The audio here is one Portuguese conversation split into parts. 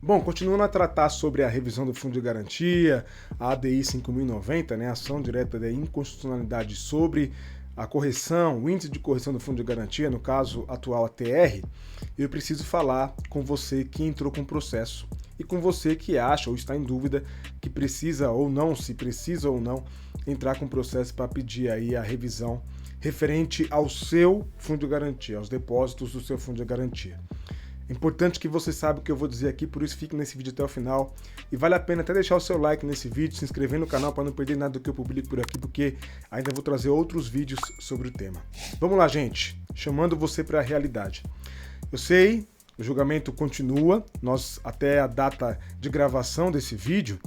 Bom, continuando a tratar sobre a revisão do Fundo de Garantia, a ADI 5090, né, ação direta de inconstitucionalidade sobre a correção, o índice de correção do Fundo de Garantia, no caso atual ATR, eu preciso falar com você que entrou com o processo e com você que acha ou está em dúvida que precisa ou não, se precisa ou não, entrar com o processo para pedir aí a revisão referente ao seu Fundo de Garantia, aos depósitos do seu Fundo de Garantia. É importante que você saiba o que eu vou dizer aqui, por isso fique nesse vídeo até o final. E vale a pena até deixar o seu like nesse vídeo, se inscrever no canal para não perder nada do que eu publico por aqui, porque ainda vou trazer outros vídeos sobre o tema. Vamos lá, gente, chamando você para a realidade. Eu sei, o julgamento continua, nós até a data de gravação desse vídeo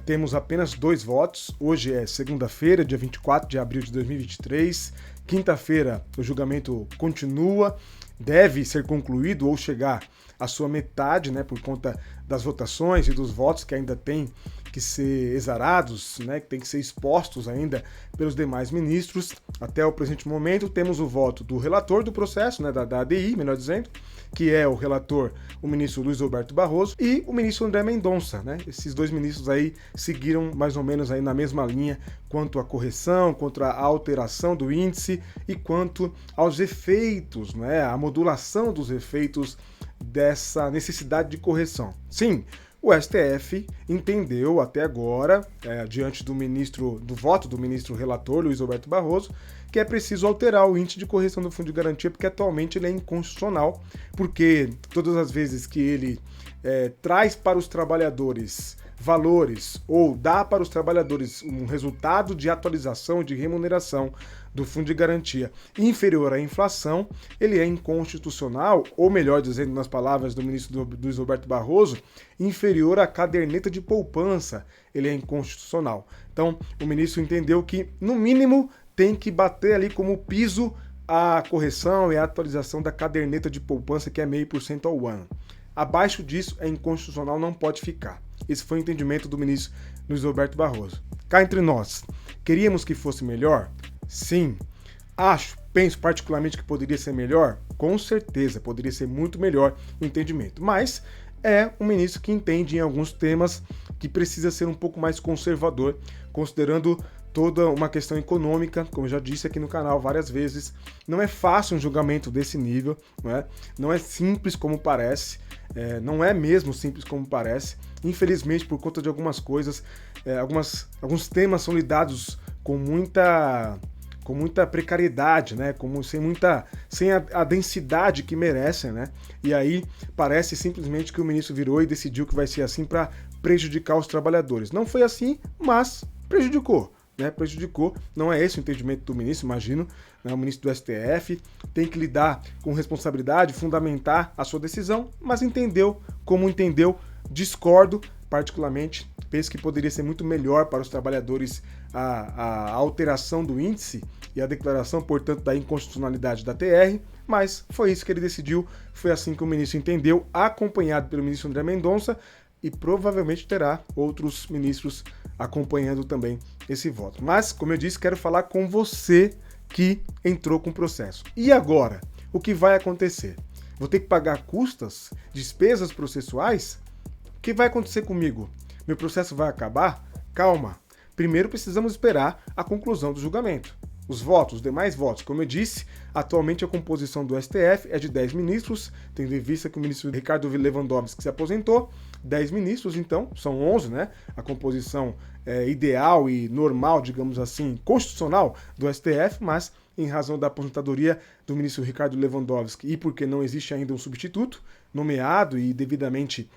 temos apenas 2 votos. Hoje é segunda-feira, dia 24 de abril de 2023. Quinta-feira o julgamento continua, deve ser concluído ou chegar à sua metade, né, por conta das votações e dos votos que ainda tem que ser exarados, né, que tem que ser expostos ainda pelos demais ministros. Até o presente momento temos o voto do relator do processo, né, da ADI, melhor dizendo, que é o relator, o ministro Luiz Roberto Barroso, e o ministro André Mendonça, né? Esses 2 ministros aí seguiram mais ou menos aí na mesma linha quanto à correção, quanto à alteração do índice e quanto aos efeitos, né? A modulação dos efeitos dessa necessidade de correção. Sim, o STF entendeu até agora, diante do voto do ministro relator Luiz Roberto Barroso, que é preciso alterar o índice de correção do Fundo de Garantia, porque atualmente ele é inconstitucional, porque todas as vezes que ele traz para os trabalhadores valores ou dá para os trabalhadores um resultado de atualização de remuneração do Fundo de Garantia inferior à inflação, ele é inconstitucional, ou melhor dizendo nas palavras do ministro Luiz Roberto Barroso, inferior à caderneta de poupança, ele é inconstitucional. Então, o ministro entendeu que, no mínimo, tem que bater ali como piso a correção e a atualização da caderneta de poupança, que é 0,5% ao ano. Abaixo disso é inconstitucional, não pode ficar. Esse foi o entendimento do ministro Luiz Roberto Barroso. Cá entre nós, queríamos que fosse melhor? Sim. Penso particularmente que poderia ser melhor? Com certeza, poderia ser muito melhor o entendimento. Mas é um ministro que entende em alguns temas que precisa ser um pouco mais conservador, considerando toda uma questão econômica, como eu já disse aqui no canal várias vezes. Não é fácil um julgamento desse nível, não é simples como parece, não é mesmo simples como parece. Infelizmente, por conta de algumas coisas, alguns temas são lidados com muita precariedade, né? Sem a densidade que merecem, né? E aí parece simplesmente que o ministro virou e decidiu que vai ser assim para prejudicar os trabalhadores. Não foi assim, mas prejudicou. Prejudicou, não é esse o entendimento do ministro, imagino, né? O ministro do STF tem que lidar com responsabilidade, fundamentar a sua decisão, mas entendeu como entendeu, discordo particularmente, penso que poderia ser muito melhor para os trabalhadores a alteração do índice e a declaração, portanto, da inconstitucionalidade da TR, mas foi isso que ele decidiu, foi assim que o ministro entendeu, acompanhado pelo ministro André Mendonça, e provavelmente terá outros ministros acompanhando também esse voto. Mas, como eu disse, quero falar com você que entrou com o processo. E agora? O que vai acontecer? Vou ter que pagar custas, despesas processuais? O que vai acontecer comigo? Meu processo vai acabar? Calma. Primeiro precisamos esperar a conclusão do julgamento. Os votos, os demais votos, como eu disse, atualmente a composição do STF é de 10 ministros, tendo em vista que o ministro Ricardo Lewandowski se aposentou, 10 ministros, então, são 11, né? A composição ideal e normal, digamos assim, constitucional do STF, mas em razão da aposentadoria do ministro Ricardo Lewandowski e porque não existe ainda um substituto nomeado e devidamente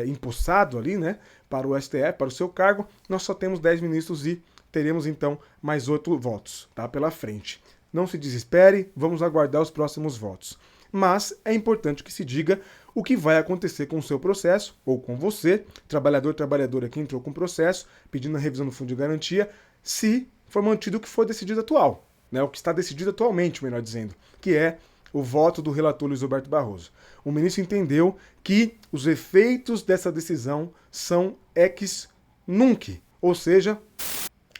empossado ali, né, para o STF, para o seu cargo, nós só temos 10 ministros e teremos então mais 8 votos, tá, pela frente. Não se desespere, vamos aguardar os próximos votos. Mas é importante que se diga o que vai acontecer com o seu processo, ou com você, trabalhador, trabalhadora que entrou com o processo, pedindo a revisão do Fundo de Garantia, se for mantido o que for decidido atual, né, o que está decidido atualmente, melhor dizendo, que é o voto do relator Luiz Roberto Barroso. O ministro entendeu que os efeitos dessa decisão são ex nunc, ou seja,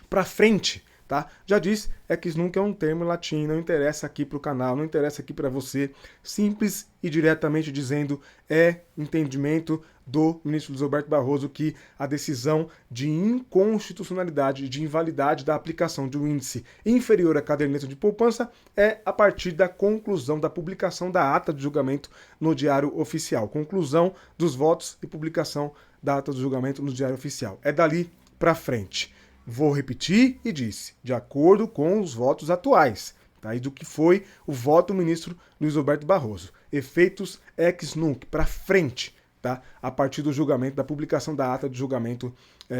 para frente, tá? Já disse, ex nunc é um termo em latim, não interessa aqui para o canal, não interessa aqui para você, simples e diretamente dizendo, é entendimento do ministro Luiz Roberto Barroso que a decisão de inconstitucionalidade, de invalidade da aplicação de um índice inferior à caderneta de poupança é a partir da conclusão da publicação da ata de julgamento no Diário Oficial. Conclusão dos votos e publicação da ata de julgamento no Diário Oficial. É dali para frente. Vou repetir e disse, de acordo com os votos atuais, tá? E do que foi o voto do ministro Luiz Roberto Barroso. Efeitos ex nunc, para frente, tá? A partir do julgamento, da publicação da ata de julgamento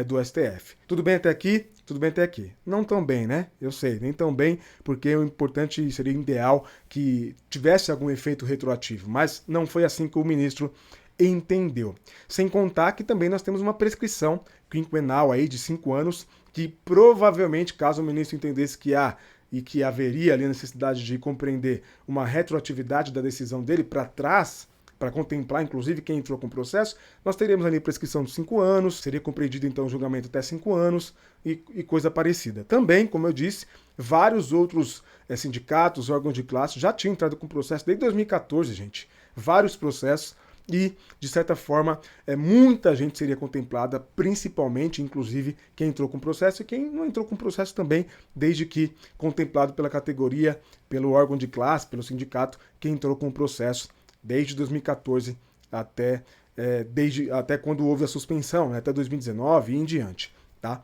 do STF. Tudo bem até aqui? Tudo bem até aqui. Não tão bem, né? Eu sei, nem tão bem, porque o importante seria ideal que tivesse algum efeito retroativo, mas não foi assim que o ministro entendeu. Sem contar que também nós temos uma prescrição quinquenal aí de 5 anos, que provavelmente, caso o ministro entendesse que há e que haveria ali a necessidade de compreender uma retroatividade da decisão dele para trás, para contemplar, inclusive, quem entrou com o processo, nós teríamos ali prescrição de 5 anos, seria compreendido, então, o julgamento até 5 anos e coisa parecida. Também, como eu disse, vários outros sindicatos, órgãos de classe já tinham entrado com processo desde 2014, gente. Vários processos e, de certa forma, muita gente seria contemplada, principalmente, inclusive, quem entrou com processo e quem não entrou com processo também, desde que contemplado pela categoria, pelo órgão de classe, pelo sindicato, quem entrou com o processo desde 2014 até quando houve a suspensão, né, até 2019 e em diante. Tá?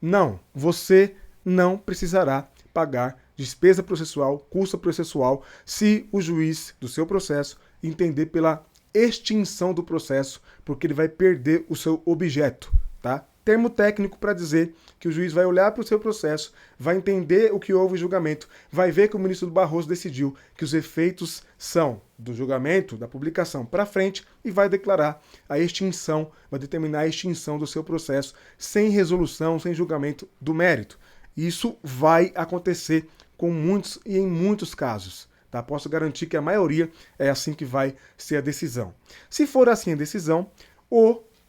Não, você não precisará pagar despesa processual, custo processual, se o juiz do seu processo entender pela extinção do processo, porque ele vai perder o seu objeto, tá? Termo técnico para dizer que o juiz vai olhar para o seu processo, vai entender o que houve em julgamento, vai ver que o ministro Barroso decidiu que os efeitos são do julgamento, da publicação para frente e vai declarar a extinção, vai determinar a extinção do seu processo sem resolução, sem julgamento do mérito. Isso vai acontecer com muitos e em muitos casos. Tá? Posso garantir que a maioria é assim que vai ser a decisão. Se for assim a decisão,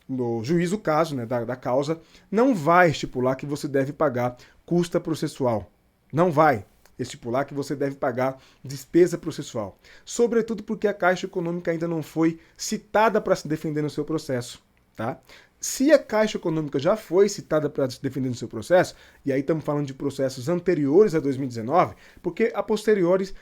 no juízo caso, né, da causa, não vai estipular que você deve pagar custa processual. Não vai estipular que você deve pagar despesa processual. Sobretudo porque a Caixa Econômica ainda não foi citada para se defender no seu processo. Tá? Se a Caixa Econômica já foi citada para se defender no seu processo, e aí estamos falando de processos anteriores a 2019, porque a posteriores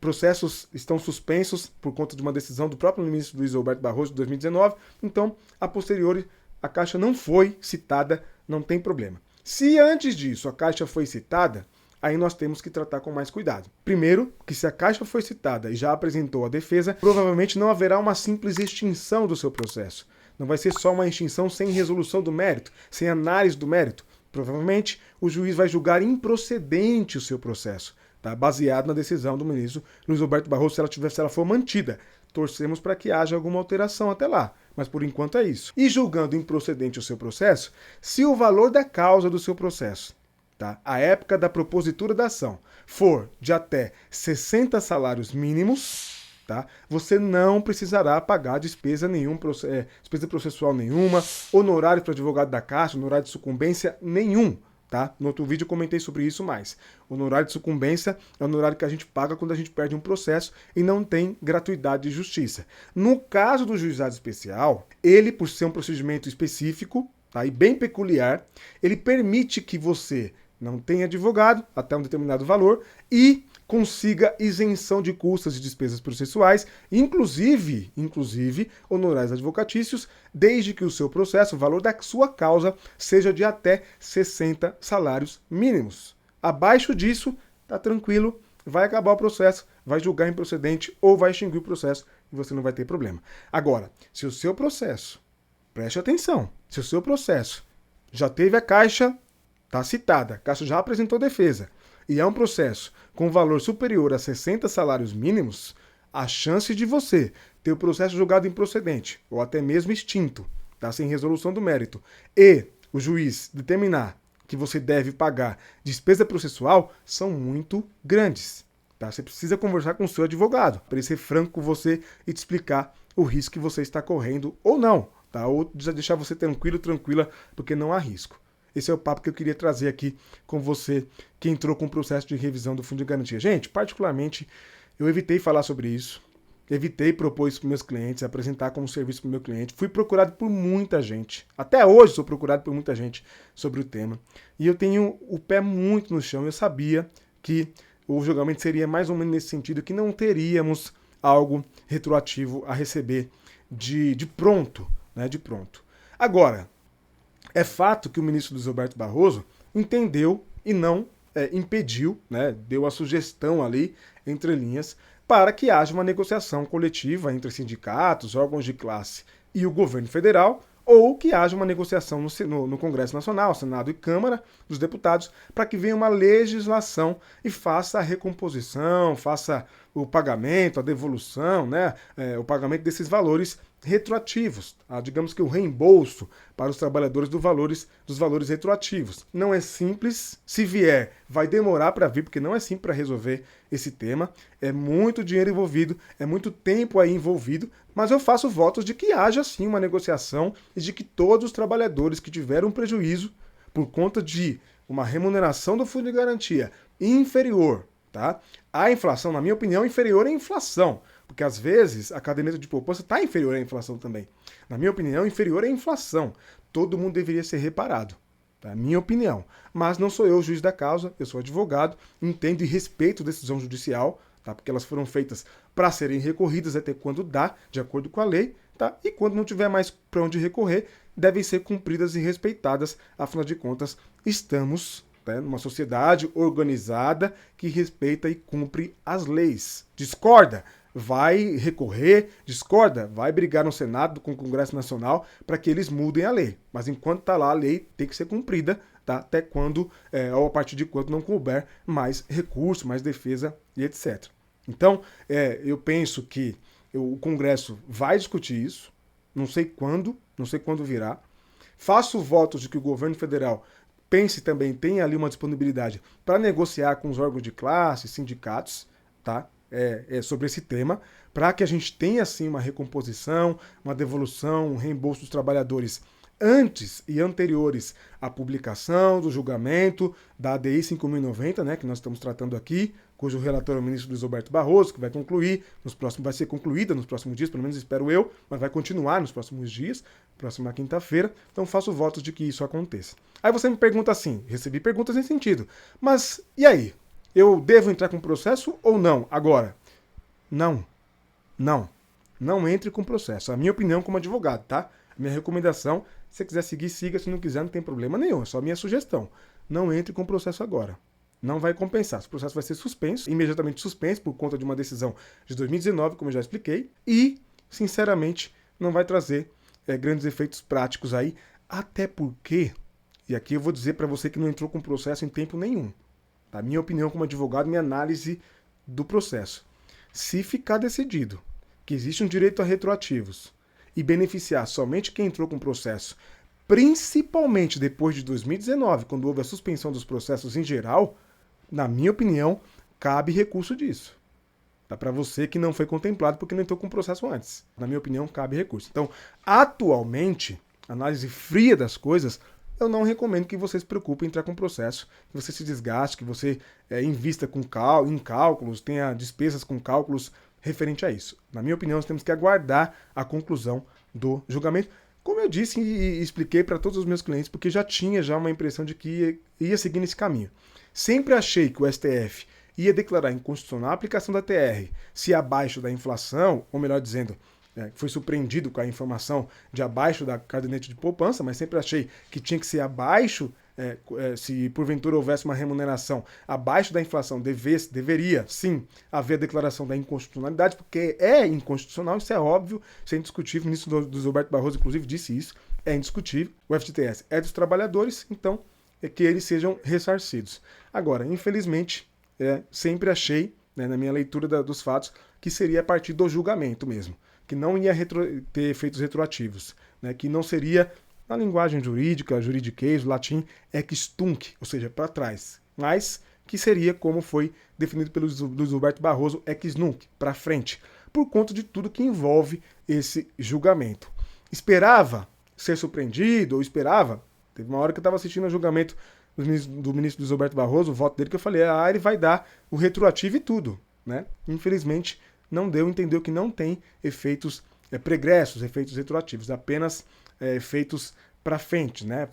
processos estão suspensos por conta de uma decisão do próprio ministro Luiz Roberto Barroso de 2019, então a posteriori a Caixa não foi citada, não tem problema. Se antes disso a Caixa foi citada, aí nós temos que tratar com mais cuidado. Primeiro, que se a Caixa foi citada e já apresentou a defesa, provavelmente não haverá uma simples extinção do seu processo. Não vai ser só uma extinção sem resolução do mérito, sem análise do mérito. Provavelmente o juiz vai julgar improcedente o seu processo, tá? Baseado na decisão do ministro Luiz Roberto Barroso, se ela for mantida. Torcemos para que haja alguma alteração até lá, mas por enquanto é isso. E julgando improcedente o seu processo, se o valor da causa do seu processo, tá? A época da propositura da ação, for de até 60 salários mínimos, tá? Você não precisará pagar despesa processual nenhuma, honorário para advogado da Caixa, honorário de sucumbência nenhum. Tá? No outro vídeo eu comentei sobre isso mais. O honorário de sucumbência é o honorário que a gente paga quando a gente perde um processo e não tem gratuidade de justiça. No caso do juizado especial, ele, por ser um procedimento específico, tá? E bem peculiar, ele permite que você não tenha advogado até um determinado valor e consiga isenção de custas e despesas processuais, inclusive honorários advocatícios, desde que o seu processo, o valor da sua causa, seja de até 60 salários mínimos. Abaixo disso, tá tranquilo, vai acabar o processo, vai julgar improcedente ou vai extinguir o processo e você não vai ter problema. Agora, se o seu processo, preste atenção, se o seu processo já teve a Caixa, tá citada, a Caixa já apresentou defesa, e é um processo com valor superior a 60 salários mínimos, a chance de você ter o processo julgado improcedente, ou até mesmo extinto, tá, sem resolução do mérito, e o juiz determinar que você deve pagar despesa processual, são muito grandes. Tá? Você precisa conversar com o seu advogado, para ele ser franco com você e te explicar o risco que você está correndo ou não, tá? Ou deixar você tranquila, porque não há risco. Esse é o papo que eu queria trazer aqui com você que entrou com o processo de revisão do Fundo de Garantia. Gente, particularmente, eu evitei falar sobre isso. evitei propor isso para meus clientes, apresentar como serviço para o meu cliente. Fui procurado por muita gente. Até hoje sou procurado por muita gente sobre o tema. E eu tenho o pé muito no chão. Eu sabia que o julgamento seria mais ou menos nesse sentido, que não teríamos algo retroativo a receber de pronto, né? De pronto. Agora, é fato que o ministro Luiz Roberto Barroso entendeu e não impediu, né? Deu a sugestão ali, entre linhas, para que haja uma negociação coletiva entre sindicatos, órgãos de classe e o governo federal, ou que haja uma negociação no Congresso Nacional, Senado e Câmara dos Deputados, para que venha uma legislação e faça a recomposição, faça o pagamento, a devolução, né, o pagamento desses valores retroativos, digamos que o reembolso para os trabalhadores dos valores retroativos. Não é simples, se vier, vai demorar para vir, porque não é simples para resolver esse tema, é muito dinheiro envolvido, é muito tempo aí envolvido, mas eu faço votos de que haja sim uma negociação e de que todos os trabalhadores que tiveram prejuízo por conta de uma remuneração do fundo de garantia inferior, tá? A inflação, na minha opinião, inferior à inflação. Porque às vezes a caderneta de poupança está inferior à inflação também. Na minha opinião, inferior à inflação. Todo mundo deveria ser reparado. Tá? Minha opinião. Mas não sou eu o juiz da causa, eu sou advogado, entendo e respeito a decisão judicial, tá? Porque elas foram feitas para serem recorridas até quando dá, de acordo com a lei, tá? E quando não tiver mais para onde recorrer, devem ser cumpridas e respeitadas. Afinal de contas, estamos numa sociedade organizada que respeita e cumpre as leis. Discorda? Vai recorrer, discorda, vai brigar no Senado, com o Congresso Nacional, para que eles mudem a lei. Mas enquanto está lá, a lei tem que ser cumprida, tá? Até quando, ou a partir de quando não couber mais recurso, mais defesa e etc. Então, eu penso que o Congresso vai discutir isso, não sei quando virá. Faço votos de que o governo federal pense também, tenha ali uma disponibilidade para negociar com os órgãos de classe, sindicatos, tá? Sobre esse tema, para que a gente tenha assim uma recomposição, uma devolução, um reembolso dos trabalhadores antes e anteriores à publicação do julgamento da ADI 5.090, né, que nós estamos tratando aqui, cujo relator é o ministro Luiz Roberto Barroso, que vai ser concluída nos próximos dias, pelo menos espero eu, mas vai continuar nos próximos dias, próxima quinta-feira, então faço votos de que isso aconteça. Aí você me pergunta assim, recebi perguntas nesse sentido, mas e aí? Eu devo entrar com processo ou não? Agora, não entre com processo. A minha opinião como advogado, tá? A minha recomendação, se você quiser seguir, siga. Se não quiser, não tem problema nenhum. É só a minha sugestão. Não entre com processo agora. Não vai compensar. O processo vai ser suspenso, imediatamente suspenso, por conta de uma decisão de 2019, como eu já expliquei. E, sinceramente, não vai trazer grandes efeitos práticos aí. Até porque, e aqui eu vou dizer para você que não entrou com processo em tempo nenhum. A minha opinião como advogado, minha análise do processo. Se ficar decidido que existe um direito a retroativos e beneficiar somente quem entrou com processo, principalmente depois de 2019, quando houve a suspensão dos processos em geral, na minha opinião, cabe recurso disso. Tá? Para você que não foi contemplado porque não entrou com processo antes. Na minha opinião, cabe recurso. Então, atualmente, análise fria das coisas, eu não recomendo que você se preocupe em entrar com processo, que você se desgaste, que você invista em cálculos, tenha despesas com cálculos referente a isso. Na minha opinião, nós temos que aguardar a conclusão do julgamento. Como eu disse e expliquei para todos os meus clientes, porque já tinha uma impressão de que ia seguir nesse caminho. Sempre achei que o STF ia declarar inconstitucional a aplicação da TR se abaixo da inflação, ou melhor dizendo, foi surpreendido com a informação de abaixo da caderneta de poupança, mas sempre achei que tinha que ser abaixo, se porventura houvesse uma remuneração abaixo da inflação, deveria sim haver a declaração da inconstitucionalidade, porque é inconstitucional, isso é óbvio, isso é indiscutível, o ministro do Roberto Barroso inclusive disse isso, é indiscutível, o FGTS é dos trabalhadores, então é que eles sejam ressarcidos. Agora, infelizmente, sempre achei, na minha leitura dos fatos, que seria a partir do julgamento mesmo, que não ia ter efeitos retroativos, né? Que não seria, na linguagem jurídica, juridiquês, latim, ex tunc, ou seja, para trás, mas que seria como foi definido pelo Luiz Roberto Barroso, ex nunc, para frente, por conta de tudo que envolve esse julgamento. Esperava ser surpreendido, teve uma hora que eu estava assistindo o julgamento do ministro Luiz Roberto Barroso, o voto dele, que eu falei, ele vai dar o retroativo e tudo, né? Infelizmente, não deu, entendeu que não tem efeitos pregressos, efeitos retroativos, apenas efeitos para frente, né?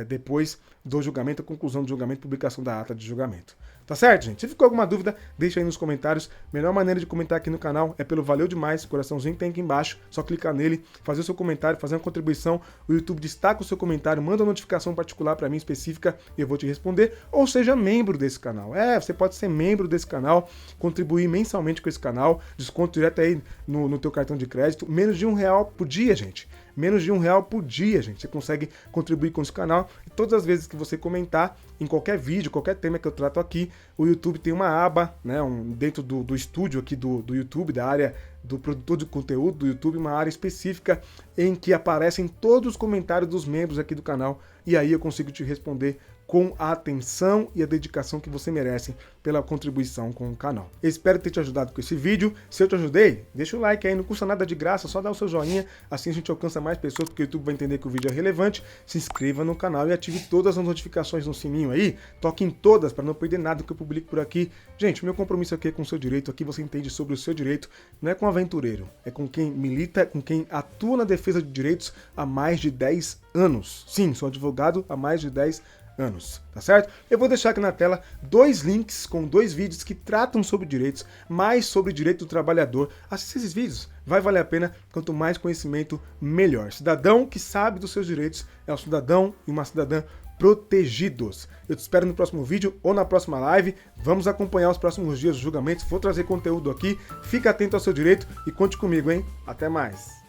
Depois do julgamento, a conclusão do julgamento, publicação da ata de julgamento. Tá certo, gente? Se ficou alguma dúvida, deixa aí nos comentários. Melhor maneira de comentar aqui no canal é pelo Valeu Demais, coraçãozinho tem aqui embaixo, só clicar nele, fazer o seu comentário, fazer uma contribuição, o YouTube destaca o seu comentário, manda uma notificação particular para mim específica e eu vou te responder, ou seja membro desse canal. Você pode ser membro desse canal, contribuir mensalmente com esse canal, desconto direto aí no teu cartão de crédito, menos de R$1 por dia, gente. Menos de R$1 por dia, gente. Você consegue contribuir com esse canal. E todas as vezes que você comentar em qualquer vídeo, qualquer tema que eu trato aqui, o YouTube tem uma aba, né, dentro do estúdio aqui do YouTube, da área do produtor de conteúdo do YouTube, uma área específica em que aparecem todos os comentários dos membros aqui do canal. E aí eu consigo te responder com a atenção e a dedicação que você merece pela contribuição com o canal. Eu espero ter te ajudado com esse vídeo. Se eu te ajudei, deixa o like aí, não custa nada de graça, só dá o seu joinha, assim a gente alcança mais pessoas, porque o YouTube vai entender que o vídeo é relevante. Se inscreva no canal e ative todas as notificações no sininho aí, toque em todas para não perder nada que eu publico por aqui. Gente, o meu compromisso aqui é com o seu direito, aqui você entende sobre o seu direito, não é com aventureiro, é com quem milita, com quem atua na defesa de direitos há mais de 10 anos. Sim, sou advogado há mais de 10 anos, tá certo? Eu vou deixar aqui na tela 2 links com 2 vídeos que tratam sobre direitos, mais sobre direito do trabalhador. Assista esses vídeos, vai valer a pena, quanto mais conhecimento, melhor. Cidadão que sabe dos seus direitos é um cidadão e uma cidadã protegidos. Eu te espero no próximo vídeo ou na próxima live. Vamos acompanhar os próximos dias dos julgamentos, vou trazer conteúdo aqui. Fica atento ao seu direito e conte comigo, hein? Até mais!